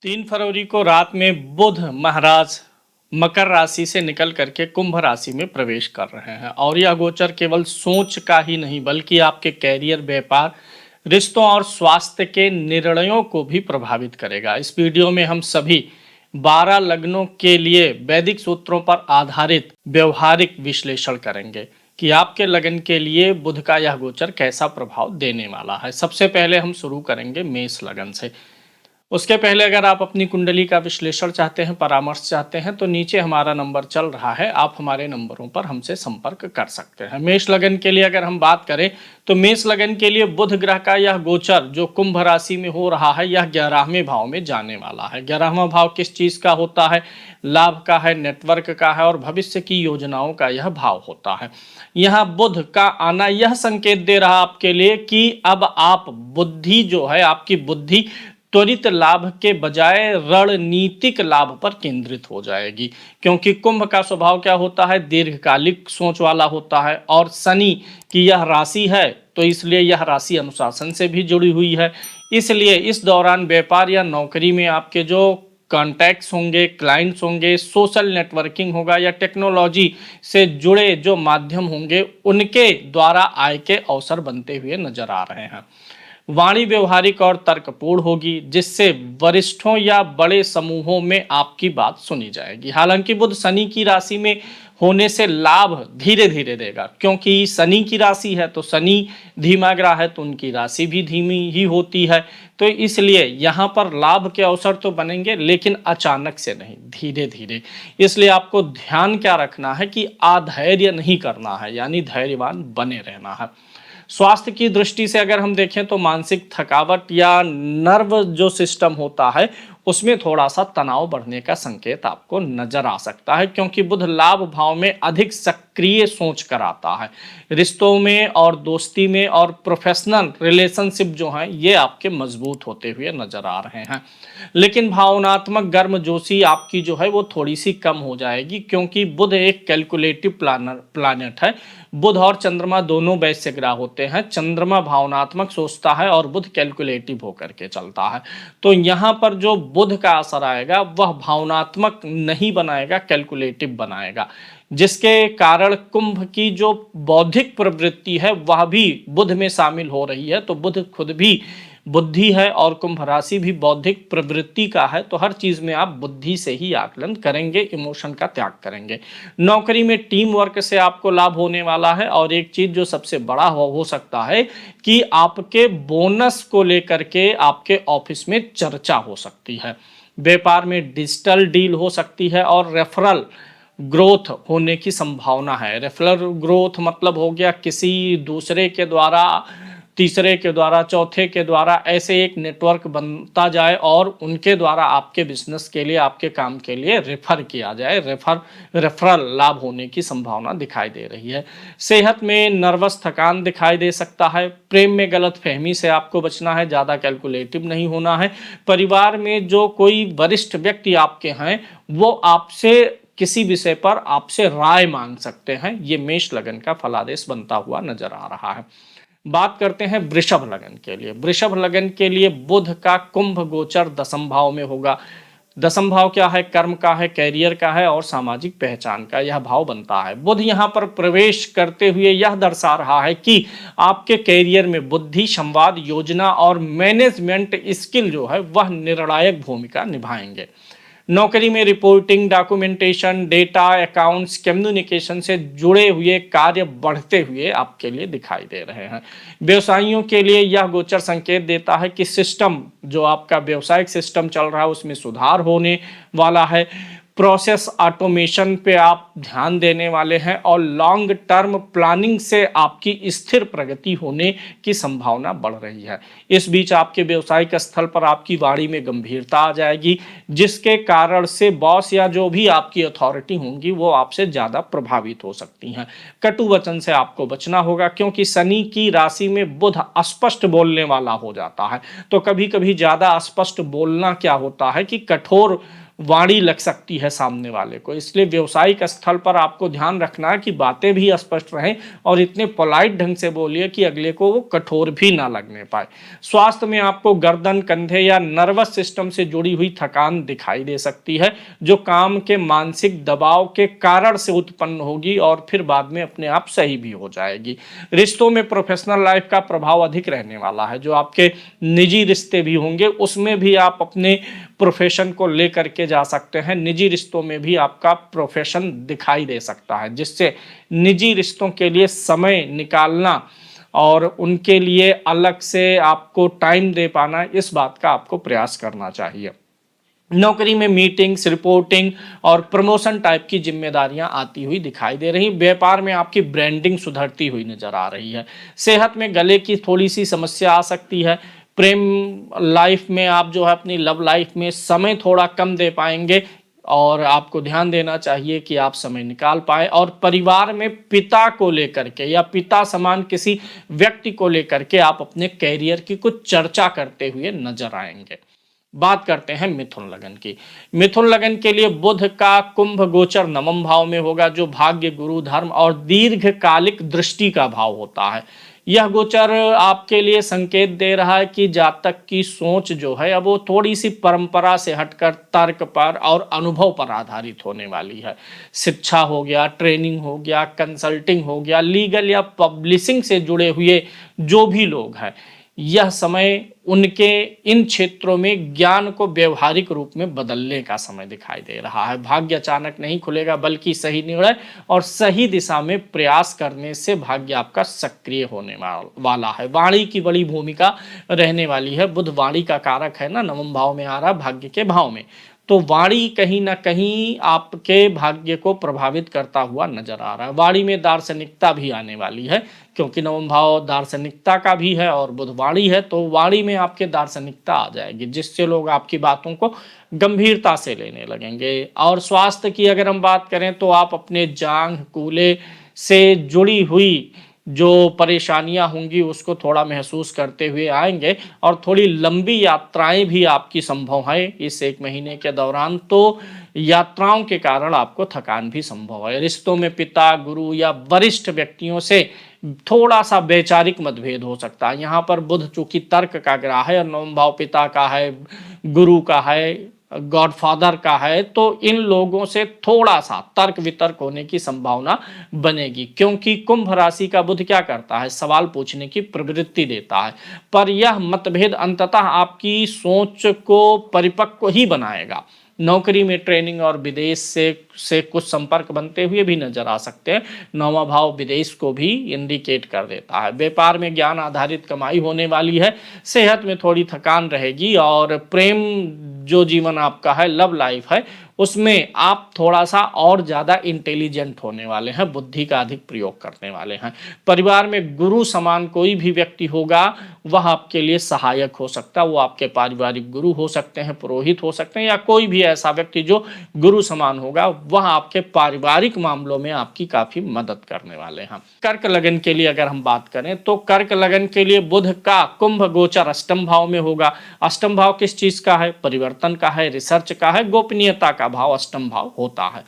3 फरवरी को रात में बुध महाराज मकर राशि से निकल करके कुंभ राशि में प्रवेश कर रहे हैं और यह गोचर केवल सोच का ही नहीं बल्कि आपके कैरियर, व्यापार, रिश्तों और स्वास्थ्य के निर्णयों को भी प्रभावित करेगा। इस वीडियो में हम सभी 12 लग्नों के लिए वैदिक सूत्रों पर आधारित व्यवहारिक विश्लेषण करेंगे कि आपके लगन के लिए बुध का यह गोचर कैसा प्रभाव देने वाला है। सबसे पहले हम शुरू करेंगे मेष लगन से। उसके पहले अगर आप अपनी कुंडली का विश्लेषण चाहते हैं, परामर्श चाहते हैं तो नीचे हमारा नंबर चल रहा है, आप हमारे नंबरों पर हमसे संपर्क कर सकते हैं। मेष लगन के लिए अगर हम बात करें तो मेष लगन के लिए बुध ग्रह का यह गोचर जो कुंभ राशि में हो रहा है यह 11वें भाव में जाने वाला है। 11वां भाव किस चीज का होता है? लाभ का है, नेटवर्क का है और भविष्य की योजनाओं का यह भाव होता है। यहाँ बुध का आना यह संकेत दे रहा आपके लिए कि अब आप बुद्धि जो है, आपकी बुद्धि त्वरित लाभ के बजाय रणनीतिक लाभ पर केंद्रित हो जाएगी, क्योंकि कुंभ का स्वभाव क्या होता है? दीर्घकालिक सोच वाला होता है और शनि की यह राशि है तो इसलिए यह राशि अनुशासन से भी जुड़ी हुई है। इसलिए इस दौरान व्यापार या नौकरी में आपके जो कॉन्टैक्ट्स होंगे, क्लाइंट्स होंगे, सोशल नेटवर्किंग होगा या टेक्नोलॉजी से जुड़े जो माध्यम होंगे उनके द्वारा आय के अवसर बनते हुए नजर आ रहे हैं। वाणी व्यवहारिक और तर्कपूर्ण होगी जिससे वरिष्ठों या बड़े समूहों में आपकी बात सुनी जाएगी। हालांकि बुध शनि की राशि में होने से लाभ धीरे धीरे देगा, क्योंकि शनि की राशि है तो शनि धीमा ग्रह है तो उनकी राशि भी धीमी ही होती है। तो इसलिए यहाँ पर लाभ के अवसर तो बनेंगे लेकिन अचानक से नहीं, धीरे धीरे। इसलिए आपको ध्यान क्या रखना है कि अधैर्य नहीं करना है, यानी धैर्यवान बने रहना है। स्वास्थ्य की दृष्टि से अगर हम देखें तो मानसिक थकावट या नर्व जो सिस्टम होता है उसमें थोड़ा सा तनाव बढ़ने का संकेत आपको नजर आ सकता है, क्योंकि बुध लाभ भाव में अधिक सक्रिय सोच कर आता है। रिश्तों में और दोस्ती में और प्रोफेशनल रिलेशनशिप जो हैं ये आपके मजबूत होते हुए नजर आ रहे हैं। लेकिन भावनात्मक गर्मजोशी आपकी जो है वो थोड़ी सी कम हो जाएगी, क्योंकि बुध एक कैलकुलेटिव प्लानट है। बुध और चंद्रमा दोनों वैश्य ग्रह होते हैं। चंद्रमा भावनात्मक सोचता है और बुध कैलकुलेटिव होकर के चलता है। तो यहाँ पर जो बुध का असर आएगा वह भावनात्मक नहीं बनाएगा, कैलकुलेटिव बनाएगा, जिसके कारण कुंभ की जो बौद्धिक प्रवृत्ति है वह भी बुध में शामिल हो रही है। तो बुध खुद भी बुद्धि है और कुंभ राशि भी बौद्धिक प्रवृत्ति का है, तो हर चीज में आप बुद्धि से ही आकलन करेंगे, इमोशन का त्याग करेंगे। नौकरी में टीम वर्क से आपको लाभ होने वाला है और एक चीज जो सबसे बड़ा हो सकता है कि आपके बोनस को लेकर के आपके ऑफिस में चर्चा हो सकती है। व्यापार में डिजिटल डील हो सकती है और रेफरल ग्रोथ होने की संभावना है। रेफरल ग्रोथ मतलब हो गया किसी दूसरे के द्वारा, तीसरे के द्वारा, चौथे के द्वारा ऐसे एक नेटवर्क बनता जाए और उनके द्वारा आपके बिजनेस के लिए, आपके काम के लिए रेफर किया जाए। रेफरल लाभ होने की संभावना दिखाई दे रही है। सेहत में नर्वस थकान दिखाई दे सकता है। प्रेम में गलत फहमी से आपको बचना है, ज़्यादा कैलकुलेटिव नहीं होना है। परिवार में जो कोई वरिष्ठ व्यक्ति आपके हैं वो आपसे किसी विषय पर आपसे राय मांग सकते हैं। ये मेष लगन का फलादेश बनता हुआ नजर आ रहा है। बात करते हैं वृषभ लगन के लिए। वृषभ लगन के लिए बुध का कुंभ गोचर दसम भाव में होगा। दसम भाव क्या है? कर्म का है, कैरियर का है और सामाजिक पहचान का यह भाव बनता है। बुध यहाँ पर प्रवेश करते हुए यह दर्शा रहा है कि आपके कैरियर में बुद्धि, संवाद, योजना और मैनेजमेंट स्किल जो है वह निर्णायक भूमिका निभाएंगे। नौकरी में reporting, documentation, data, accounts, communication से जुड़े हुए कार्य बढ़ते हुए आपके लिए दिखाई दे रहे हैं। व्यवसायियों के लिए यह गोचर संकेत देता है कि सिस्टम जो आपका व्यवसायिक सिस्टम चल रहा है उसमें सुधार होने वाला है। प्रोसेस ऑटोमेशन पे आप ध्यान देने वाले हैं और लॉन्ग टर्म प्लानिंग से आपकी स्थिर प्रगति होने की संभावना बढ़ रही है। इस बीच आपके व्यवसायिक स्थल पर आपकी वाणी में गंभीरता आ जाएगी, जिसके कारण से बॉस या जो भी आपकी अथॉरिटी होंगी वो आपसे ज़्यादा प्रभावित हो सकती हैं। कटु वचन से आपको बचना होगा, क्योंकि शनि की राशि में बुध अस्पष्ट बोलने वाला हो जाता है। तो कभी कभी ज़्यादा अस्पष्ट बोलना क्या होता है कि कठोर वाणी लग सकती है सामने वाले को। इसलिए व्यवसायिक स्थल पर आपको ध्यान रखना है कि बातें भी स्पष्ट रहें और इतने पोलाइट ढंग से बोलिए कि अगले को वो कठोर भी ना लगने पाए। स्वास्थ्य में आपको गर्दन, कंधे या नर्वस सिस्टम से जुड़ी हुई थकान दिखाई दे सकती है, जो काम के मानसिक दबाव के कारण से उत्पन्न होगी और फिर बाद में अपने आप सही भी हो जाएगी। रिश्तों में प्रोफेशनल लाइफ का प्रभाव अधिक रहने वाला है। जो आपके निजी रिश्ते भी होंगे उसमें भी आप अपने प्रोफेशन को लेकर के जा सकते हैं। निजी रिश्तों में भी आपका प्रोफेशन दिखाई दे सकता है, जिससे निजी रिश्तों के लिए समय निकालना और उनके लिए अलग से आपको टाइम दे पाना, इस बात का आपको प्रयास करना चाहिए। नौकरी में मीटिंग्स, रिपोर्टिंग और प्रमोशन टाइप की जिम्मेदारियां आती हुई दिखाई दे रही। व्यापार में आपकी ब्रांडिंग सुधरती हुई नजर आ रही है। सेहत में गले की थोड़ी सी समस्या आ सकती है। प्रेम लाइफ में आप जो है अपनी लव लाइफ में समय थोड़ा कम दे पाएंगे और आपको ध्यान देना चाहिए कि आप समय निकाल पाए। और परिवार में पिता को लेकर के या पिता समान किसी व्यक्ति को लेकर के आप अपने कैरियर की कुछ चर्चा करते हुए नजर आएंगे। बात करते हैं मिथुन लगन की। मिथुन लगन के लिए बुध का कुंभ गोचर नवम भाव में होगा, जो भाग्य, गुरु, धर्म और दीर्घकालिक दृष्टि का भाव होता है। यह गोचर आपके लिए संकेत दे रहा है कि जातक की सोच जो है अब वो थोड़ी सी परंपरा से हटकर तर्क पर और अनुभव पर आधारित होने वाली है। शिक्षा हो गया, ट्रेनिंग हो गया, कंसल्टिंग हो गया, लीगल या पब्लिशिंग से जुड़े हुए जो भी लोग हैं, यह समय उनके इन क्षेत्रों में ज्ञान को व्यवहारिक रूप में बदलने का समय दिखाई दे रहा है। भाग्य अचानक नहीं खुलेगा, बल्कि सही निर्णय और सही दिशा में प्रयास करने से भाग्य आपका सक्रिय होने वाला है। वाणी की बड़ी भूमिका रहने वाली है। बुध वाणी का कारक है ना, नवम भाव में आ रहा है भाग्य के भाव में, तो वाणी कहीं ना कहीं आपके भाग्य को प्रभावित करता हुआ नजर आ रहा है। वाणी में दार्शनिकता भी आने वाली है, क्योंकि नवम भाव दार्शनिकता का भी है और बुध वाणी है, तो वाणी में आपके दार्शनिकता आ जाएगी, जिससे लोग आपकी बातों को गंभीरता से लेने लगेंगे। और स्वास्थ्य की अगर हम बात करें तो आप अपने जांघ, कूल्हे से जुड़ी हुई जो परेशानियां होंगी उसको थोड़ा महसूस करते हुए आएंगे और थोड़ी लंबी यात्राएं भी आपकी संभव है इस एक महीने के दौरान, तो यात्राओं के कारण आपको थकान भी संभव है। रिश्तों में पिता, गुरु या वरिष्ठ व्यक्तियों से थोड़ा सा वैचारिक मतभेद हो सकता है। यहाँ पर बुध चूंकि तर्क का ग्रह है और नवम भाव पिता का है, गुरु का है, गॉडफादर का है, तो इन लोगों से थोड़ा सा तर्क वितर्क होने की संभावना बनेगी, क्योंकि कुंभ राशि का बुध क्या करता है, सवाल पूछने की प्रवृत्ति देता है। पर यह मतभेद अंततः आपकी सोच को परिपक्व ही बनाएगा। नौकरी में ट्रेनिंग और विदेश से कुछ संपर्क बनते हुए भी नजर आ सकते हैं। नौवां भाव विदेश को भी इंडिकेट कर देता है। व्यापार में ज्ञान आधारित कमाई होने वाली है। सेहत में थोड़ी थकान रहेगी और प्रेम जो जीवन आपका है, लव लाइफ है, उसमें आप थोड़ा सा और ज़्यादा इंटेलिजेंट होने वाले हैं, बुद्धि का अधिक प्रयोग करने वाले हैं। परिवार में गुरु समान कोई भी व्यक्ति होगा, वह आपके लिए सहायक हो सकता है। वो आपके पारिवारिक गुरु हो सकते हैं, पुरोहित हो सकते हैं, या कोई भी ऐसा व्यक्ति जो गुरु समान होगा, वह आपके पारिवारिक मामलों में आपकी काफ़ी मदद करने वाले हैं। कर्क लगन के लिए अगर हम बात करें तो कर्क लगन के लिए बुध का कुंभ गोचर अष्टम भाव में होगा। अष्टम भाव किस चीज़ का है, परिवर्तन का है, रिसर्च का है, गोपनीयता का भाव अष्टम भाव होता है।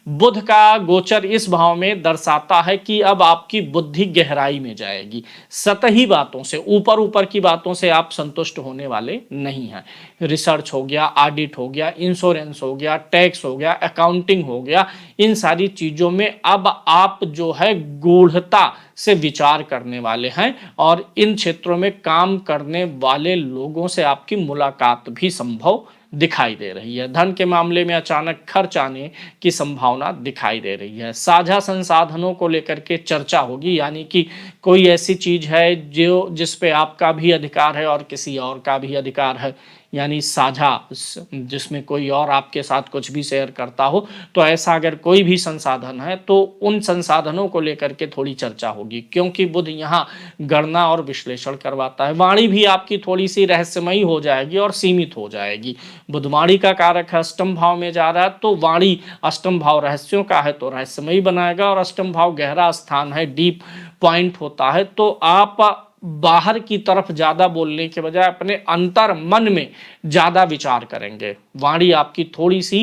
बुध का गोचर इस भाव में दर्शाता है कि अब आपकी बुद्धि गहराई में जाएगी। सतही बातों से, ऊपर ऊपर की बातों से आप संतुष्ट होने वाले नहीं हैं। रिसर्च हो गया, ऑडिट हो गया, इंश्योरेंस हो गया, टैक्स हो गया, अकाउंटिंग हो गया, इन सारी चीज़ों में अब आप जो है गूढ़ता से विचार करने वाले हैं और इन क्षेत्रों में काम करने वाले लोगों से आपकी मुलाकात भी संभव दिखाई दे रही है। धन के मामले में अचानक खर्च आने की संभावना दिखाई दे रही है। साझा संसाधनों को लेकर के चर्चा होगी, यानी कि कोई ऐसी चीज है जो जिस पे आपका भी अधिकार है और किसी और का भी अधिकार है, यानी साझा, जिसमें कोई और आपके साथ कुछ भी शेयर करता हो, तो ऐसा अगर कोई भी संसाधन है तो उन संसाधनों को लेकर के थोड़ी चर्चा होगी, क्योंकि बुध यहाँ गणना और विश्लेषण करवाता है। वाणी भी आपकी थोड़ी सी रहस्यमयी हो जाएगी और सीमित हो जाएगी। बुध वाणी का कारक है, अष्टम भाव में जा रहा है, तो वाणी अष्टम भाव रहस्यों का है तो रहस्यमयी बनाएगा, और अष्टम भाव गहरा स्थान है, डीप पॉइंट होता है, तो आप बाहर की तरफ ज्यादा बोलने के बजाय अपने अंतर मन में ज्यादा विचार करेंगे। वाणी आपकी थोड़ी सी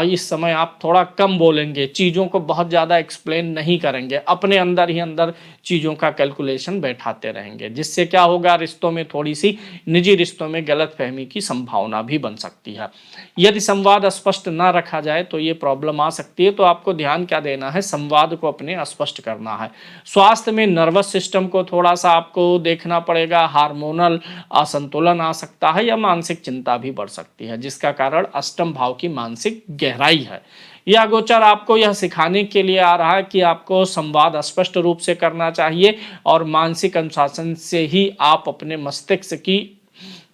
इस समय आप थोड़ा कम बोलेंगे, चीज़ों को बहुत ज़्यादा एक्सप्लेन नहीं करेंगे, अपने अंदर ही अंदर चीज़ों का कैलकुलेशन बैठाते रहेंगे, जिससे क्या होगा, रिश्तों में थोड़ी सी निजी रिश्तों में गलतफहमी की संभावना भी बन सकती है। यदि संवाद स्पष्ट ना रखा जाए तो ये प्रॉब्लम आ सकती है। तो आपको ध्यान क्या देना है, संवाद को अपने स्पष्ट करना है। स्वास्थ्य में नर्वस सिस्टम को थोड़ा सा आपको देखना पड़ेगा, हार्मोनल असंतुलन आ सकता है या मानसिक चिंता भी बढ़ सकती है, जिसका कारण अष्टम भाव की मानसिक गहराई है। यह गोचर आपको यह सिखाने के लिए आ रहा है कि आपको संवाद स्पष्ट रूप से करना चाहिए और मानसिक अनुशासन से ही आप अपने मस्तिष्क की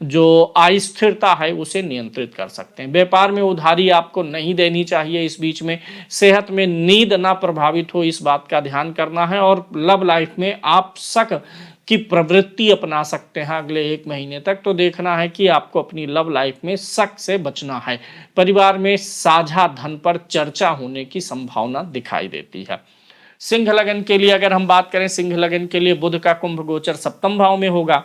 जो अस्थिरता है उसे नियंत्रित कर सकते हैं। व्यापार में उधारी आपको नहीं देनी चाहिए इस बीच में। सेहत में नींद ना प्रभावित हो, इस बात का ध्यान करना है। और लव लाइफ में आप शक की प्रवृत्ति अपना सकते हैं अगले 1 महीने तक। तो देखना है कि आपको अपनी लव लाइफ में शक से बचना है। परिवार में साझा धन पर चर्चा होने की संभावना दिखाई देती है। सिंह लगन के लिए अगर हम बात करें, सिंह लगन के लिए बुध का कुंभ गोचर सप्तम भाव में होगा।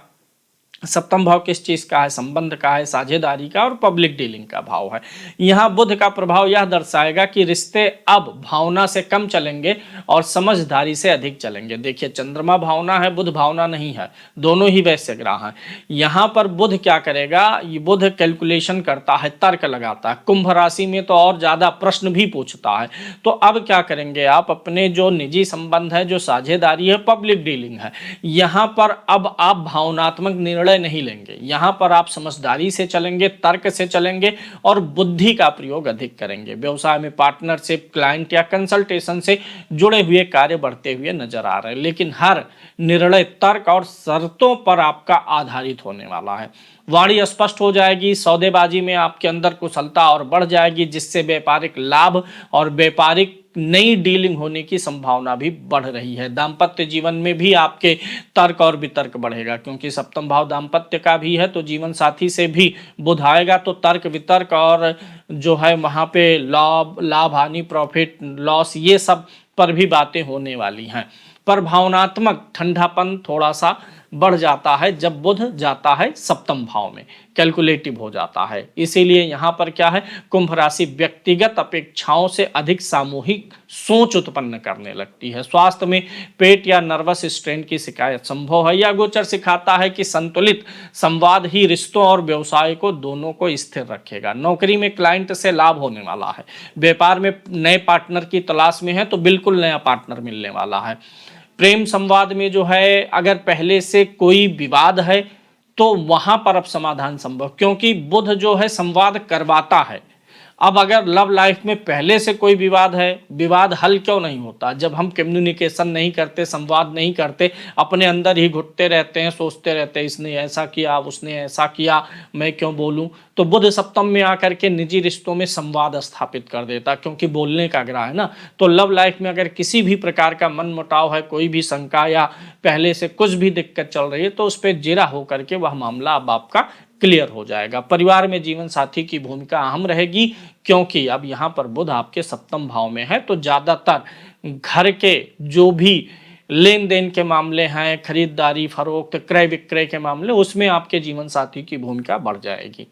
सप्तम भाव किस चीज का है, संबंध का है, साझेदारी का और पब्लिक डीलिंग का भाव है। यहाँ बुध का प्रभाव यह दर्शाएगा कि रिश्ते अब भावना से कम चलेंगे और समझदारी से अधिक चलेंगे। देखिए, चंद्रमा भावना है, बुध भावना नहीं है, दोनों ही वैसे ग्रह हैं। यहाँ पर बुध क्या करेगा, ये बुध कैलकुलेशन करता है, तर्क लगाता है। कुंभ राशि में तो और ज्यादा प्रश्न भी पूछता है। तो अब क्या करेंगे आप, अपने जो निजी संबंध है, जो साझेदारी है, पब्लिक डीलिंग है, यहाँ पर अब आप भावनात्मक निर्णय नहीं लेंगे। यहां पर आप समझदारी से चलेंगे, तर्क से चलेंगे और बुद्धि का प्रयोग अधिक करेंगे। व्यवसाय में पार्टनरशिप, क्लाइंट या कंसल्टेशन से जुड़े हुए कार्य बढ़ते हुए नजर आ रहे हैं, लेकिन हर निर्णय तर्क और शर्तों पर आपका आधारित होने वाला है। वाणी स्पष्ट हो जाएगी, सौदेबाजी में आपके अंदर कुशलता और बढ़ जाएगी, जिससे व्यापारिक लाभ और व्यापारिक नई डीलिंग होने की संभावना भी बढ़ रही है। दाम्पत्य जीवन में भी आपके तर्क और वितर्क बढ़ेगा, क्योंकि सप्तम भाव दाम्पत्य का भी है। तो जीवन साथी से भी बुध आएगा तो तर्क वितर्क और जो है वहां पे लाभ हानि, प्रॉफिट लॉस, ये सब पर भी बातें होने वाली हैं। पर भावनात्मक ठंडापन थोड़ा सा बढ़ जाता है जब बुध जाता है सप्तम भाव में, कैलकुलेटिव हो जाता है। इसीलिए यहाँ पर क्या है, कुंभ राशि व्यक्तिगत अपेक्षाओं से अधिक सामूहिक सोच उत्पन्न करने लगती है। स्वास्थ्य में पेट या नर्वस स्ट्रेन की शिकायत संभव है। यह गोचर सिखाता है कि संतुलित संवाद ही रिश्तों और व्यवसाय को दोनों को स्थिर रखेगा। नौकरी में क्लाइंट से लाभ होने वाला है। व्यापार में नए पार्टनर की तलाश में है तो बिल्कुल नया पार्टनर मिलने वाला है। प्रेम संवाद में जो है, अगर पहले से कोई विवाद है तो वहां पर अब समाधान संभव, क्योंकि बुध जो है संवाद करवाता है। अब अगर लव लाइफ में पहले से कोई विवाद है, विवाद हल क्यों नहीं होता? जब हम कम्युनिकेशन नहीं करते, संवाद नहीं करते, अपने अंदर ही घुटते रहते हैं, सोचते रहते हैं इसने ऐसा किया, उसने ऐसा किया, मैं क्यों बोलूं। तो बुध सप्तम में आकर के निजी रिश्तों में संवाद स्थापित कर देता, क्योंकि बोलने का ग्रह है ना। तो लव लाइफ में अगर किसी भी प्रकार का मन मुटाव है, कोई भी शंका या पहले से कुछ भी दिक्कत चल रही है, तो उस पर जिरा होकर के वह मामला अब आपका क्लियर हो जाएगा। परिवार में जीवन साथी की भूमिका अहम रहेगी, क्योंकि अब यहाँ पर बुध आपके सप्तम भाव में है। तो ज्यादातर घर के जो भी लेन देन के मामले हैं, खरीदारी फरोख्त, क्रय विक्रय के मामले, उसमें आपके जीवन साथी की भूमिका बढ़ जाएगी।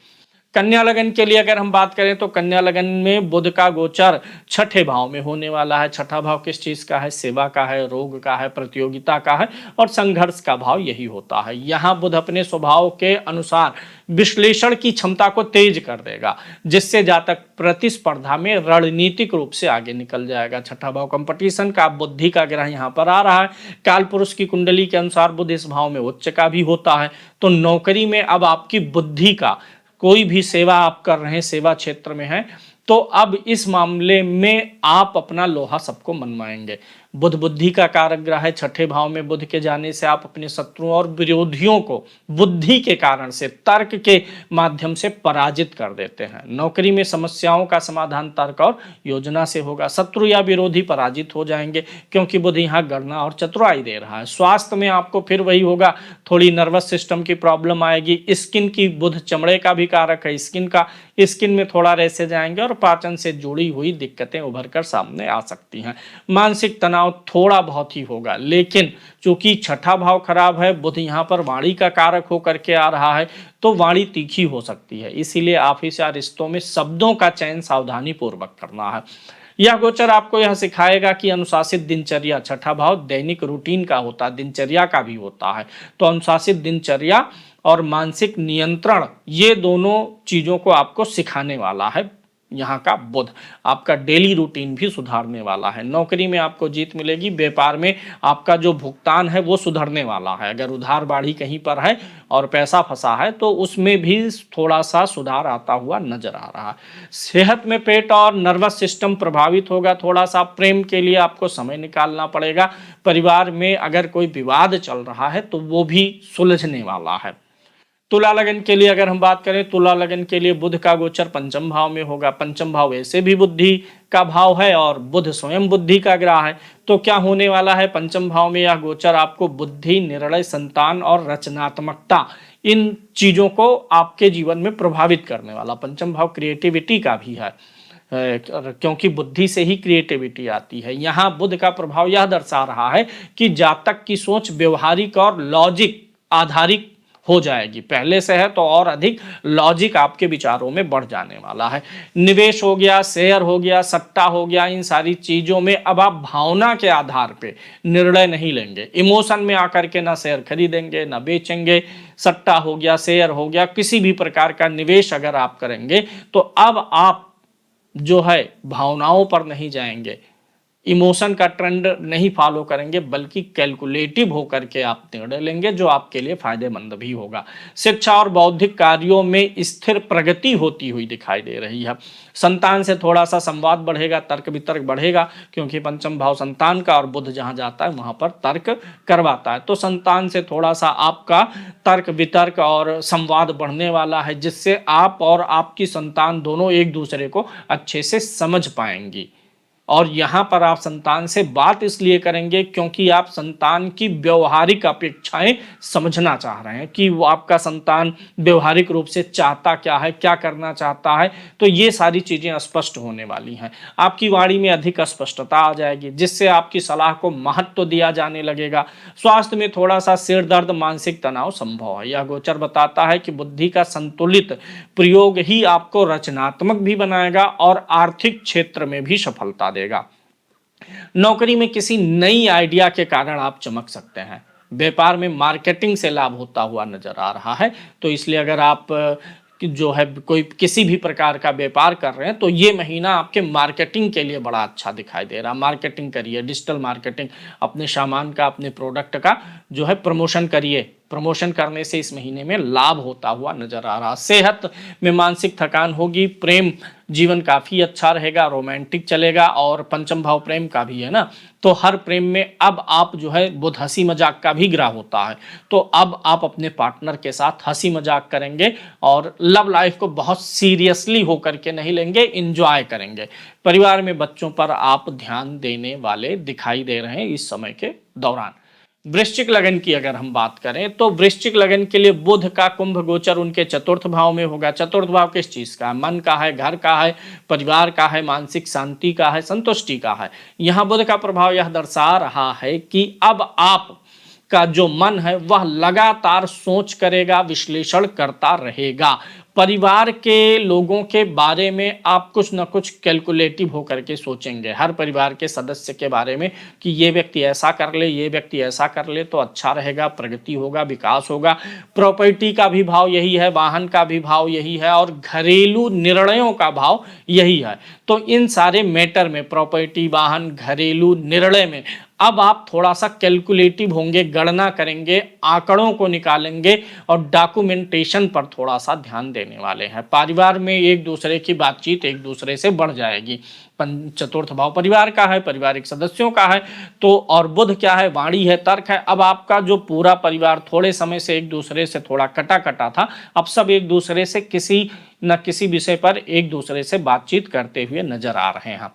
कन्या लगन के लिए अगर हम बात करें तो कन्या लगन में बुध का गोचर छठे भाव में होने वाला है। छठा भाव किस चीज का है, सेवा का है, रोग का है, प्रतियोगिता का है और संघर्ष का भाव यही होता है। यहाँ बुध अपने स्वभाव के अनुसार विश्लेषण की क्षमता को तेज कर देगा, जिससे जातक प्रतिस्पर्धा में रणनीतिक रूप से आगे निकल जाएगा। छठा भाव कंपटीशन का, बुद्धि का ग्रह यहाँ पर आ रहा है। काल पुरुष की कुंडली के अनुसार बुध इस भाव में उच्च का भी होता है। तो नौकरी में अब आपकी बुद्धि का, कोई भी सेवा आप कर रहे हैं, सेवा क्षेत्र में है, तो अब इस मामले में आप अपना लोहा सबको मनवाएंगे। बुध बुद्धि का कारक ग्रह है। छठे भाव में बुध के जाने से आप अपने शत्रुओं और विरोधियों को बुद्धि के कारण से, तर्क के माध्यम से पराजित कर देते हैं। नौकरी में समस्याओं का समाधान तर्क और योजना से होगा। शत्रु या विरोधी पराजित हो जाएंगे, क्योंकि बुध यहाँ गणना और चतुराई दे रहा है। स्वास्थ्य में आपको फिर वही होगा, थोड़ी नर्वस सिस्टम की प्रॉब्लम आएगी। स्किन की, बुध चमड़े का भी कारक है, स्किन में थोड़ा रैसेज आएंगे और पाचन से जुड़ी हुई दिक्कतें उभर कर सामने आ सकती हैं। मानसिक तनाव थोड़ा बहुत ही होगा, लेकिन चूंकि छठा भाव खराब है, बुध यहाँ पर वाणी का कारक होकर के आ रहा है, तो वाणी तीखी हो सकती है। इसीलिए ऑफिस या रिश्तों में शब्दों का चयन सावधानी पूर्वक करना है। यह गोचर आपको यह सिखाएगा कि अनुशासित दिनचर्या, छठा भाव दैनिक रूटीन का होता है, दिनचर्या का भी होता है, तो अनुशासित दिनचर्या और मानसिक नियंत्रण, ये दोनों चीजों को आपको सिखाने वाला है यहाँ का बुध। आपका डेली रूटीन भी सुधारने वाला है। नौकरी में आपको जीत मिलेगी, व्यापार में आपका जो भुगतान है वो सुधरने वाला है। अगर उधार बाढ़ी कहीं पर है और पैसा फंसा है तो उसमें भी थोड़ा सा सुधार आता हुआ नजर आ रहा है। सेहत में पेट और नर्वस सिस्टम प्रभावित होगा, थोड़ा सा प्रेम के लिए आपको समय निकालना पड़ेगा। परिवार में अगर कोई विवाद चल रहा है तो वो भी सुलझने वाला है। तुला लगन के लिए अगर हम बात करें, तुला लगन के लिए बुध का गोचर पंचम भाव में होगा। पंचम भाव वैसे भी बुद्धि का भाव है और बुध स्वयं बुद्धि का ग्रह है, तो क्या होने वाला है, पंचम भाव में यह गोचर आपको बुद्धि, निर्णय, संतान और रचनात्मकता, इन चीजों को आपके जीवन में प्रभावित करने वाला। पंचम भाव क्रिएटिविटी का भी है, क्योंकि बुद्धि से ही क्रिएटिविटी आती है। यहाँ बुध का प्रभाव यह दर्शा रहा है कि जातक की सोच व्यवहारिक और लॉजिक आधारित हो जाएगी। पहले से है तो और अधिक लॉजिक आपके विचारों में बढ़ जाने वाला है। निवेश हो गया, शेयर हो गया, सट्टा हो गया, इन सारी चीजों में अब आप भावना के आधार पे निर्णय नहीं लेंगे। इमोशन में आकर के ना शेयर खरीदेंगे ना बेचेंगे। सट्टा हो गया, शेयर हो गया, किसी भी प्रकार का निवेश अगर आप करेंगे तो अब आप जो है भावनाओं पर नहीं जाएंगे, इमोशन का ट्रेंड नहीं फॉलो करेंगे, बल्कि कैलकुलेटिव होकर के आप निर्णय लेंगे जो आपके लिए फायदेमंद भी होगा। शिक्षा और बौद्धिक कार्यों में स्थिर प्रगति होती हुई दिखाई दे रही है। संतान से थोड़ा सा संवाद बढ़ेगा, तर्क वितर्क बढ़ेगा, क्योंकि पंचम भाव संतान का और बुध जहां जाता है वहां पर तर्क करवाता है। तो संतान से थोड़ा सा आपका तर्क वितर्क और संवाद बढ़ने वाला है, जिससे आप और आपकी संतान दोनों एक दूसरे को अच्छे से समझ पाएंगी। और यहाँ पर आप संतान से बात इसलिए करेंगे क्योंकि आप संतान की व्यवहारिक अपेक्षाएं समझना चाह रहे हैं कि वो आपका संतान व्यवहारिक रूप से चाहता क्या है, क्या करना चाहता है। तो ये सारी चीजें स्पष्ट होने वाली हैं। आपकी वाणी में अधिक स्पष्टता आ जाएगी, जिससे आपकी सलाह को महत्व दिया जाने लगेगा। स्वास्थ्य में थोड़ा सा सिर दर्द, मानसिक तनाव संभव है। यह गोचर बताता है कि बुद्धि का संतुलित प्रयोग ही आपको रचनात्मक भी बनाएगा और आर्थिक क्षेत्र में भी सफलता देगा। नौकरी में किसी नई आइडिया के कारण आप चमक सकते हैं। व्यापार में मार्केटिंग से लाभ होता हुआ नजर आ रहा है, तो इसलिए अगर आप जो है कोई किसी भी प्रकार का व्यापार कर रहे हैं तो ये महीना आपके मार्केटिंग के लिए बड़ा अच्छा दिखाई दे रहा। मार्केटिंग करिए, डिजिटल मार्केटिंग, अपने सामान का, अपने प्रोडक्ट का जो है प्रमोशन करिए। प्रमोशन करने से इस महीने में लाभ होता हुआ नजर आ रहा। सेहत में मानसिक थकान होगी। प्रेम जीवन काफी अच्छा रहेगा, रोमांटिक चलेगा, और पंचम भाव प्रेम का भी है ना, तो हर प्रेम में अब आप जो है बुध हंसी मजाक का भी ग्रह होता है, तो अब आप अपने पार्टनर के साथ हंसी मजाक करेंगे और लव लाइफ को बहुत सीरियसली होकर के नहीं लेंगे, इंजॉय करेंगे। परिवार में बच्चों पर आप ध्यान देने वाले दिखाई दे रहे हैं इस समय के दौरान। वृश्चिक लगन की अगर हम बात करें तो वृश्चिक लगन के लिए बुध का कुंभ गोचर उनके चतुर्थ भाव में होगा। चतुर्थ भाव किस चीज का है? मन का है, घर का है, परिवार का है, मानसिक शांति का है, संतुष्टि का है। यहाँ बुध का प्रभाव यह दर्शा रहा है कि अब आप का जो मन है वह लगातार सोच करेगा, विश्लेषण करता रहेगा। परिवार के लोगों के बारे में आप कुछ न कुछ कैलकुलेटिव होकर के सोचेंगे, हर परिवार के सदस्य के बारे में कि ये व्यक्ति ऐसा कर ले, ये व्यक्ति ऐसा कर ले तो अच्छा रहेगा, प्रगति होगा, विकास होगा। प्रॉपर्टी का भी भाव यही है, वाहन का भी भाव यही है, और घरेलू निर्णयों का भाव यही है। तो इन सारे मैटर में, प्रॉपर्टी, वाहन, घरेलू निर्णय में अब आप थोड़ा सा कैलकुलेटिव होंगे, गणना करेंगे, आंकड़ों को निकालेंगे और डॉक्यूमेंटेशन पर थोड़ा सा ध्यान देने वाले हैं। परिवार में एक दूसरे की बातचीत एक दूसरे से बढ़ जाएगी। चतुर्थ भाव परिवार का है, पारिवारिक सदस्यों का है, तो और बुध क्या है? वाणी है, तर्क है। अब आपका जो पूरा परिवार थोड़े समय से एक दूसरे से थोड़ा कटा कटा था, अब सब एक दूसरे से किसी न किसी विषय पर एक दूसरे से बातचीत करते हुए नजर आ रहे हैं।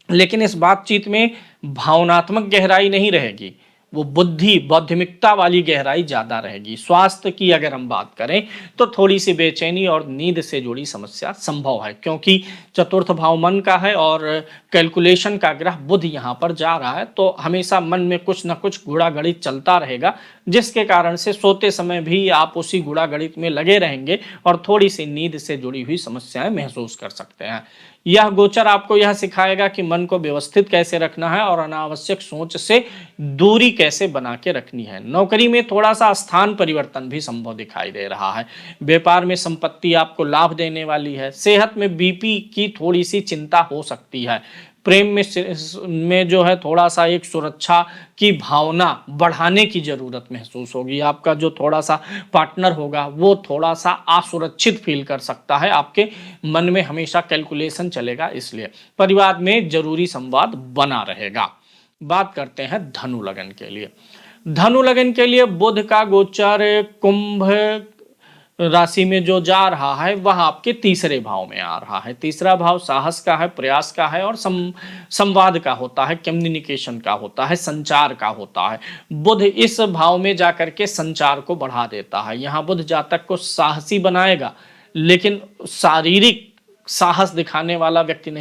लेकिन इस बातचीत में भावनात्मक गहराई नहीं रहेगी, वो बुद्धि बौद्धिमिकता वाली गहराई ज़्यादा रहेगी। स्वास्थ्य की अगर हम बात करें तो थोड़ी सी बेचैनी और नींद से जुड़ी समस्या संभव है, क्योंकि चतुर्थ भाव मन का है और कैलकुलेशन का ग्रह बुध यहाँ पर जा रहा है, तो हमेशा मन में कुछ न कुछ गुणा गणित चलता रहेगा, जिसके कारण से सोते समय भी आप उसी गुणा गणित में लगे रहेंगे और थोड़ी सी नींद से जुड़ी हुई समस्याएं महसूस कर सकते हैं। यह गोचर आपको यह सिखाएगा कि मन को व्यवस्थित कैसे रखना है और अनावश्यक सोच से दूरी कैसे बना के रखनी है। नौकरी में थोड़ा सा स्थान परिवर्तन भी संभव दिखाई दे रहा है। व्यापार में संपत्ति आपको लाभ देने वाली है। सेहत में बीपी की थोड़ी सी चिंता हो सकती है। प्रेम में जो है थोड़ा सा एक सुरक्षा की भावना बढ़ाने की जरूरत महसूस होगी। आपका जो थोड़ा सा पार्टनर होगा वो थोड़ा सा असुरक्षित फील कर सकता है, आपके मन में हमेशा कैलकुलेशन चलेगा, इसलिए परिवार में जरूरी संवाद बना रहेगा। बात करते हैं धनु लगन के लिए। धनु लगन के लिए बुध का गोचर कुंभ राशि में जो जा रहा है वह आपके तीसरे भाव में आ रहा है। तीसरा भाव साहस का है, प्रयास का है और संवाद का होता है, कम्युनिकेशन का होता है, संचार का होता है। बुध इस भाव में जाकर के संचार को बढ़ा देता है। यहाँ बुध जातक को साहसी बनाएगा, लेकिन शारीरिक साहस दिखाने वाला व्यक्ति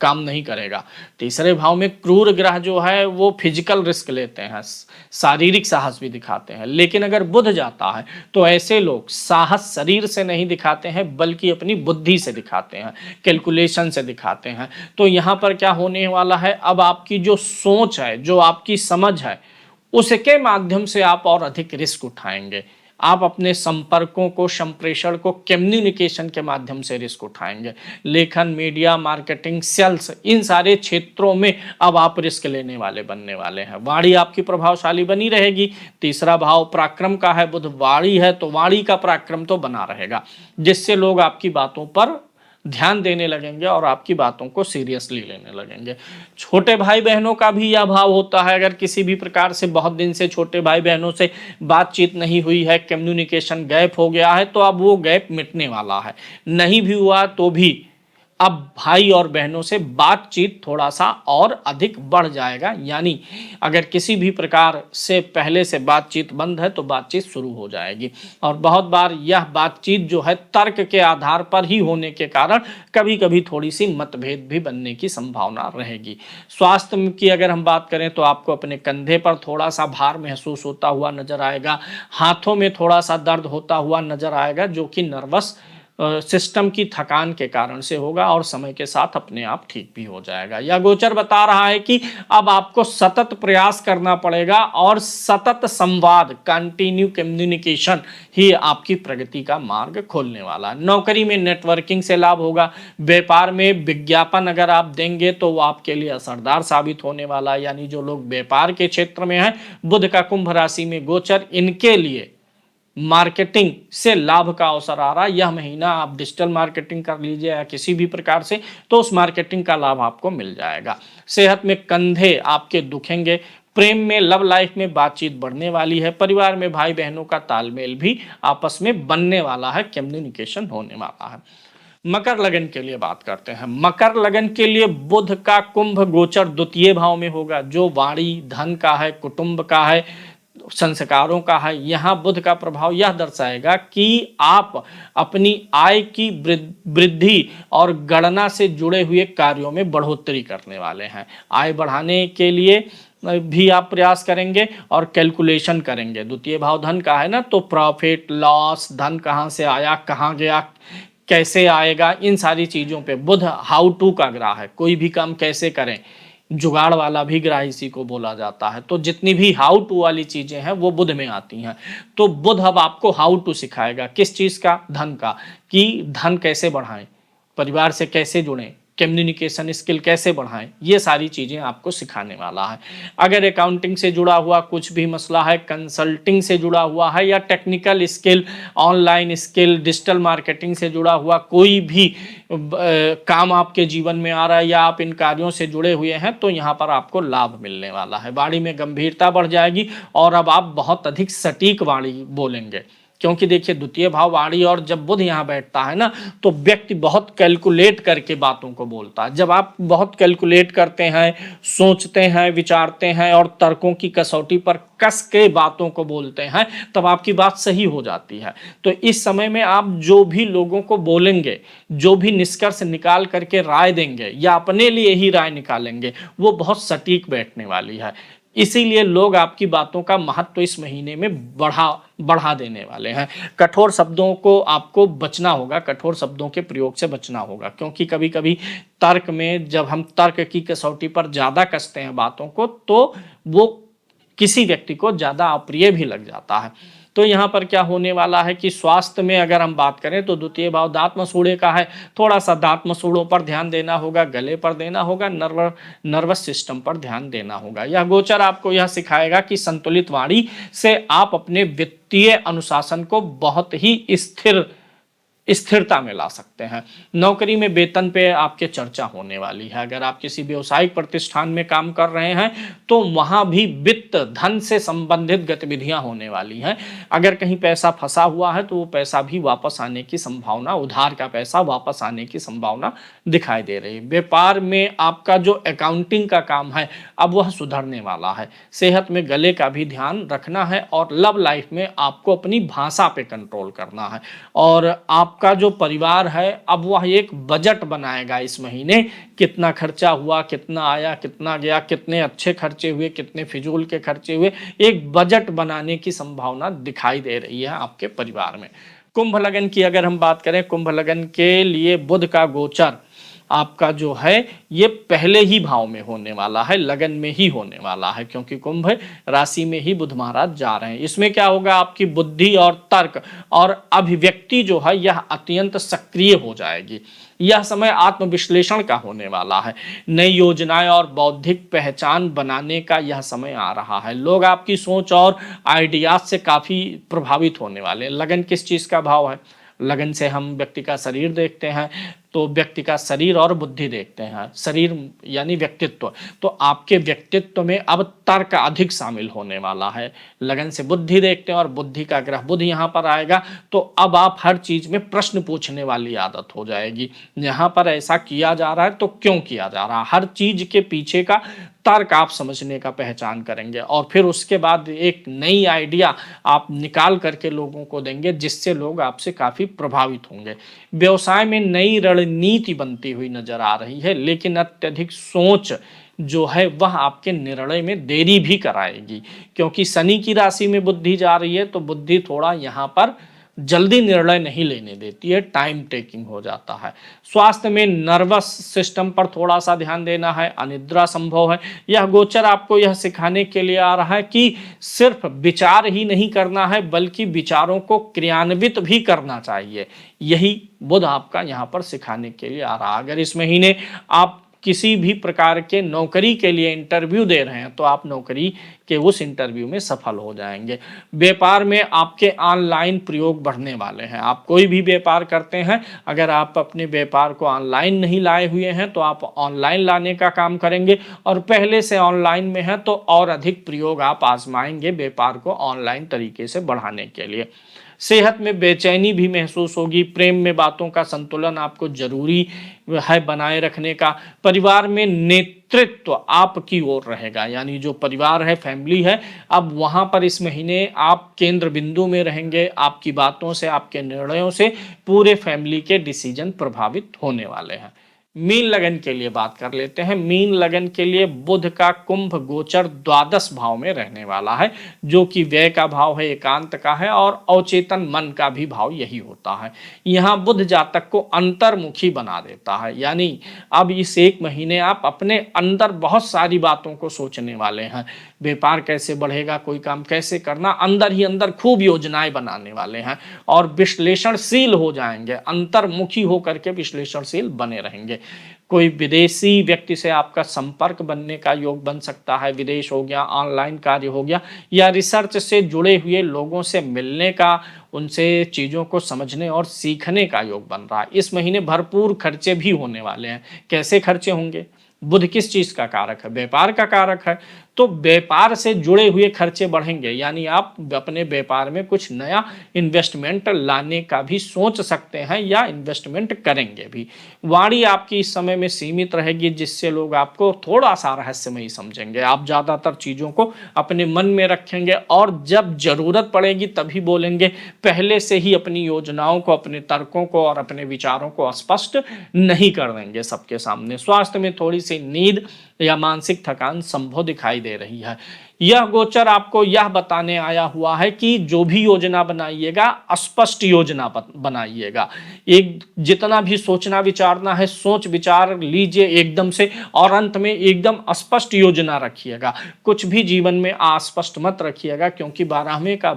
काम नहीं करेगा। तीसरे भाव में क्रूर ग्रह जो है वो फिजिकल रिस्क लेते हैं, शारीरिक साहस भी दिखाते हैं, लेकिन अगर बुध जाता है तो ऐसे लोग साहस शरीर से नहीं दिखाते हैं बल्कि अपनी बुद्धि से दिखाते हैं, कैलकुलेशन से दिखाते हैं। तो यहाँ पर क्या होने वाला है, अब आपकी जो सोच है, जो आपकी समझ है, उसके माध्यम से आप और अधिक रिस्क उठाएंगे। आप अपने संपर्कों को, संप्रेषण को कम्युनिकेशन के माध्यम से रिस्क उठाएंगे। लेखन, मीडिया, मार्केटिंग, सेल्स, इन सारे क्षेत्रों में अब आप रिस्क लेने वाले बनने वाले हैं। वाणी आपकी प्रभावशाली बनी रहेगी। तीसरा भाव पराक्रम का है, बुध वाणी है तो वाणी का पराक्रम तो बना रहेगा, जिससे लोग आपकी बातों पर ध्यान देने लगेंगे और आपकी बातों को सीरियसली लेने लगेंगे। छोटे भाई बहनों का भी यह भाव होता है। अगर किसी भी प्रकार से बहुत दिन से छोटे भाई बहनों से बातचीत नहीं हुई है, कम्युनिकेशन गैप हो गया है, तो अब वो गैप मिटने वाला है। नहीं भी हुआ तो भी अब भाई और बहनों से बातचीत थोड़ा सा और अधिक बढ़ जाएगा। यानी अगर किसी भी प्रकार से पहले से बातचीत बंद है तो बातचीत शुरू हो जाएगी। और बहुत बार यह बातचीत जो है तर्क के आधार पर ही होने के कारण कभी कभी थोड़ी सी मतभेद भी बनने की संभावना रहेगी। स्वास्थ्य की अगर हम बात करें तो आपको अपने कंधे पर थोड़ा सा भार महसूस होता हुआ नजर आएगा। हाथों में थोड़ा सा दर्द होता हुआ नजर आएगा, जो कि नर्वस सिस्टम की थकान के कारण से होगा और समय के साथ अपने आप ठीक भी हो जाएगा। यह गोचर बता रहा है कि अब आपको सतत प्रयास करना पड़ेगा और सतत संवाद, कंटिन्यू कम्युनिकेशन ही आपकी प्रगति का मार्ग खोलने वाला है। नौकरी में नेटवर्किंग से लाभ होगा। व्यापार में विज्ञापन अगर आप देंगे तो वो आपके लिए असरदार साबित होने वाला है। यानी जो लोग व्यापार के क्षेत्र में हैं, बुध का कुंभ राशि में गोचर, इनके लिए मार्केटिंग से लाभ का अवसर आ रहा है। यह महीना आप डिजिटल मार्केटिंग कर लीजिए या किसी भी प्रकार से, तो उस मार्केटिंग का लाभ आपको मिल जाएगा। सेहत में कंधे आपके दुखेंगे। प्रेम में, लव लाइफ में बातचीत बढ़ने वाली है। परिवार में भाई बहनों का तालमेल भी आपस में बनने वाला है, कम्युनिकेशन होने वाला है। मकर लगन के लिए बात करते हैं। मकर लगन के लिए बुध का कुंभ गोचर द्वितीय भाव में होगा, जो वाणी, धन का है, कुटुंब का है, संस्कारों का है। यहाँ बुध का प्रभाव यह दर्शाएगा कि आप अपनी आय की वृद्धि और गणना से जुड़े हुए कार्यों में बढ़ोतरी करने वाले हैं। आय बढ़ाने के लिए भी आप प्रयास करेंगे और कैलकुलेशन करेंगे। द्वितीय भाव धन का है ना, तो प्रॉफिट लॉस, धन कहाँ से आया, कहाँ गया, कैसे आएगा, इन सारी चीज़ों पे बुध हाउ टू का ग्रह है। कोई भी काम कैसे करें, जुगाड़ वाला भी ग्रह इसी को बोला जाता है। तो जितनी भी हाउ टू वाली चीजें हैं वो बुध में आती हैं। तो बुध अब आपको हाउ टू सिखाएगा, किस चीज का, धन का, कि धन कैसे बढ़ाएं, परिवार से कैसे जुड़ें, कम्युनिकेशन स्किल कैसे बढ़ाएं, ये सारी चीज़ें आपको सिखाने वाला है। अगर अकाउंटिंग से जुड़ा हुआ कुछ भी मसला है, कंसल्टिंग से जुड़ा हुआ है, या technical skill, online skill, digital marketing से जुड़ा हुआ कोई भी काम आपके जीवन में आ रहा है या आप इन कार्यों से जुड़े हुए हैं, तो यहाँ पर आपको लाभ मिलने वाला है। वाणी में गंभीरता बढ़ जाएगी और अब आप बहुत अधिक सटीक वाणी बोलेंगे, क्योंकि देखिए द्वितीय भाव वाणी और जब बुध यहाँ बैठता है ना, तो व्यक्ति बहुत कैलकुलेट करके बातों को बोलता है। जब आप बहुत कैलकुलेट करते हैं, सोचते हैं, विचारते हैं और तर्कों की कसौटी पर कस के बातों को बोलते हैं, तब आपकी बात सही हो जाती है। तो इस समय में आप जो भी लोगों को बोलेंगे, जो भी निष्कर्ष निकाल करके राय देंगे या अपने लिए ही राय निकालेंगे, वो बहुत सटीक बैठने वाली है। इसीलिए लोग आपकी बातों का महत्व इस महीने में बढ़ा देने वाले हैं। कठोर शब्दों को आपको बचना होगा, कठोर शब्दों के प्रयोग से बचना होगा, क्योंकि कभी कभी तर्क में जब हम तर्क की कसौटी पर ज़्यादा कसते हैं बातों को, तो वो किसी व्यक्ति को ज़्यादा अप्रिय भी लग जाता है। तो यहाँ पर क्या होने वाला है कि स्वास्थ्य में अगर हम बात करें तो द्वितीय भाव दांत मसूड़े का है। थोड़ा सा दांत मसूड़ों पर ध्यान देना होगा, गले पर देना होगा, नर्वस सिस्टम पर ध्यान देना होगा। यह गोचर आपको यह सिखाएगा कि संतुलित वाणी से आप अपने वित्तीय अनुशासन को बहुत ही स्थिरता में ला सकते हैं। नौकरी में वेतन पे आपके चर्चा होने वाली है। अगर आप किसी व्यवसायिक प्रतिष्ठान में काम कर रहे हैं तो वहां भी वित्त धन से संबंधित गतिविधियां होने वाली हैं। अगर कहीं पैसा फंसा हुआ है तो वो पैसा भी वापस आने की संभावना, उधार का पैसा वापस आने की संभावना दिखाई दे रही है। व्यापार में आपका जो अकाउंटिंग का काम है अब वह सुधरने वाला है। सेहत में गले का भी ध्यान रखना है और लव लाइफ में आपको अपनी भाषा पे कंट्रोल करना है। और आपका जो परिवार है अब वह एक बजट बनाएगा इस महीने, कितना खर्चा हुआ, कितना आया, कितना गया, कितने अच्छे खर्चे हुए, कितने फिजूल के खर्चे हुए, एक बजट बनाने की संभावना दिखाई दे रही है आपके परिवार में। कुंभ लगन की अगर हम बात करें, कुंभ लगन के लिए बुध का गोचर आपका जो है ये पहले ही भाव में होने वाला है, लगन में ही होने वाला है, क्योंकि कुंभ राशि में ही बुध महाराज जा रहे हैं। इसमें क्या होगा, आपकी बुद्धि और तर्क और अभिव्यक्ति जो है यह अत्यंत सक्रिय हो जाएगी। यह समय आत्मविश्लेषण का होने वाला है। नई योजनाएं और बौद्धिक पहचान बनाने का यह समय आ रहा है। लोग आपकी सोच और आइडियाज से काफी प्रभावित होने वाले हैं। लगन किस चीज का भाव है? लगन से हम व्यक्ति का शरीर देखते हैं, तो व्यक्ति का शरीर और बुद्धि देखते हैं। शरीर यानी व्यक्तित्व, तो आपके व्यक्तित्व में अब तर्क अधिक शामिल होने वाला है। लगन से बुद्धि देखते हैं और बुद्धि का ग्रह बुध यहाँ पर आएगा, तो अब आप हर चीज में प्रश्न पूछने वाली आदत हो जाएगी। यहाँ पर ऐसा किया जा रहा है तो क्यों किया जा रहा है, हर चीज के पीछे का तर्क आप समझने का पहचान करेंगे और फिर उसके बाद एक नई आइडिया आप निकाल करके लोगों को देंगे, जिससे लोग आपसे काफी प्रभावित होंगे। व्यवसाय में नई रणनीति बनती हुई नजर आ रही है, लेकिन अत्यधिक सोच जो है वह आपके निर्णय में देरी भी कराएगी, क्योंकि शनि की राशि में बुद्धि जा रही है, तो बुद्धि थोड़ा यहाँ पर जल्दी निर्णय नहीं लेने देती है, टाइम टेकिंग हो जाता है। स्वास्थ्य में नर्वस सिस्टम पर थोड़ा सा ध्यान देना है, अनिद्रा संभव है। यह गोचर आपको यह सिखाने के लिए आ रहा है कि सिर्फ विचार ही नहीं करना है, बल्कि विचारों को क्रियान्वित भी करना चाहिए। यही बुध आपका यहाँ पर सिखाने के लिए आ रहा है। अगर इस महीने आप किसी भी प्रकार के नौकरी के लिए इंटरव्यू दे रहे हैं तो आप नौकरी के उस इंटरव्यू में सफल हो जाएंगे। व्यापार में आपके ऑनलाइन प्रयोग बढ़ने वाले हैं। आप कोई भी व्यापार करते हैं, अगर आप अपने व्यापार को ऑनलाइन नहीं लाए हुए हैं तो आप ऑनलाइन लाने का काम करेंगे, और पहले से ऑनलाइन में है तो और अधिक प्रयोग आप आजमाएंगे व्यापार को ऑनलाइन तरीके से बढ़ाने के लिए। सेहत में बेचैनी भी महसूस होगी। प्रेम में बातों का संतुलन आपको जरूरी है बनाए रखने का। परिवार में नेतृत्व आपकी ओर रहेगा, यानी जो परिवार है, फैमिली है, अब वहां पर इस महीने आप केंद्र बिंदु में रहेंगे। आपकी बातों से, आपके निर्णयों से पूरे फैमिली के डिसीजन प्रभावित होने वाले हैं। मीन लगन के लिए बात कर लेते हैं। मीन लगन के लिए बुध का कुंभ गोचर द्वादश भाव में रहने वाला है, जो कि व्यय का भाव है, एकांत का है, और अवचेतन मन का भी भाव यही होता है। यहाँ बुध जातक को अंतर्मुखी बना देता है, यानी अब इस एक महीने आप अपने अंदर बहुत सारी बातों को सोचने वाले हैं। व्यापार कैसे बढ़ेगा, कोई काम कैसे करना, अंदर ही अंदर खूब योजनाएं बनाने वाले हैं और विश्लेषणशील हो जाएंगे। अंतर्मुखी होकर के विश्लेषणशील बने रहेंगे। कोई विदेशी व्यक्ति से आपका संपर्क बनने का योग बन सकता है। विदेश हो गया, ऑनलाइन कार्य हो गया, या रिसर्च से जुड़े हुए लोगों से मिलने का, उनसे चीज़ों को समझने और सीखने का योग बन रहा है। इस महीने भरपूर खर्चे भी होने वाले हैं। कैसे खर्चे होंगे? बुध किस चीज का कारक है? व्यापार का कारक है। तो व्यापार से जुड़े हुए खर्चे बढ़ेंगे, यानी आप अपने व्यापार में कुछ नया इन्वेस्टमेंट लाने का भी सोच सकते हैं या इन्वेस्टमेंट करेंगे भी। वाणी आपकी इस समय में सीमित रहेगी, जिससे लोग आपको थोड़ा सा रहस्यमयी समझेंगे। आप ज्यादातर चीजों को अपने मन में रखेंगे और जब जरूरत पड़ेगी तभी बोलेंगे। पहले से ही अपनी योजनाओं को, अपने तर्कों को और अपने विचारों को स्पष्ट नहीं कर देंगे सबके सामने। स्वास्थ्य में थोड़ी सी नींद या मानसिक थकान संभव दिखाई दे रही है। यह गोचर आपको यह बताने आया हुआ है कि जो भी योजना बनाइएगा, स्पष्ट योजना बनाइएगा। एक जितना भी सोचना विचारना है, सोच विचार लीजिए एकदम से, और अंत में एकदम स्पष्ट योजना रखिएगा। कुछ भी जीवन में अस्पष्ट मत रखिएगा, क्योंकि 12वें का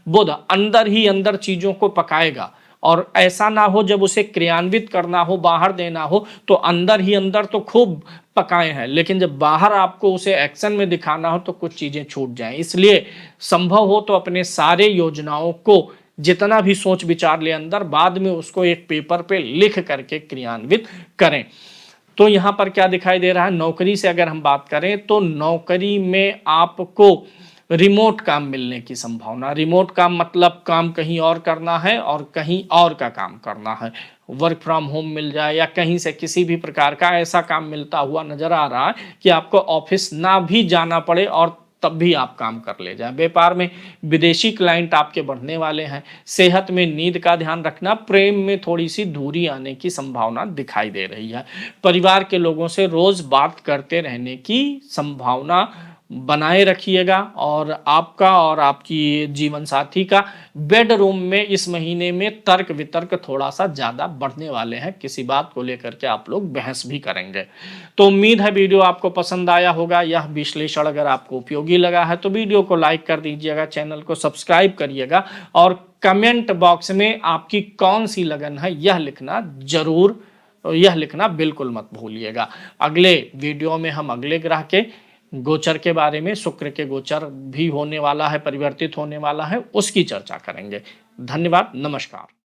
बुध अंदर ही अंदर चीजों को पकाएगा। और ऐसा ना हो जब उसे क्रियान्वित करना हो, बाहर देना हो, तो अंदर ही अंदर तो खूब पकाए हैं, लेकिन जब बाहर आपको उसे एक्शन में दिखाना हो तो कुछ चीजें छूट जाएं। इसलिए संभव हो तो अपने सारे योजनाओं को जितना भी सोच विचार ले अंदर, बाद में उसको एक पेपर पे लिख करके क्रियान्वित करें। तो यहां पर क्या दिखाई दे रहा है? नौकरी से अगर हम बात करें तो नौकरी में आपको रिमोट काम मिलने की संभावना। रिमोट काम मतलब काम कहीं और करना है और कहीं और का काम करना है। वर्क फ्रॉम होम मिल जाए या कहीं से किसी भी प्रकार का ऐसा काम मिलता हुआ नजर आ रहा है कि आपको ऑफिस ना भी जाना पड़े और तब भी आप काम कर ले जाएं। व्यापार में विदेशी क्लाइंट आपके बढ़ने वाले हैं। सेहत में नींद का ध्यान रखना। प्रेम में थोड़ी सी दूरी आने की संभावना दिखाई दे रही है। परिवार के लोगों से रोज बात करते रहने की संभावना बनाए रखिएगा। और आपका और आपकी जीवन साथी का बेडरूम में इस महीने में तर्क वितर्क थोड़ा सा ज्यादा बढ़ने वाले हैं। किसी बात को लेकर के आप लोग बहस भी करेंगे। तो उम्मीद है वीडियो आपको पसंद आया होगा। यह विश्लेषण अगर आपको उपयोगी लगा है तो वीडियो को लाइक कर दीजिएगा, चैनल को सब्सक्राइब करिएगा और कमेंट बॉक्स में आपकी कौन सी लगन है यह लिखना बिल्कुल मत भूलिएगा। अगले वीडियो में हम अगले ग्रह के गोचर के बारे में, शुक्र के गोचर भी होने वाला है, परिवर्तित होने वाला है, उसकी चर्चा करेंगे। धन्यवाद, नमस्कार।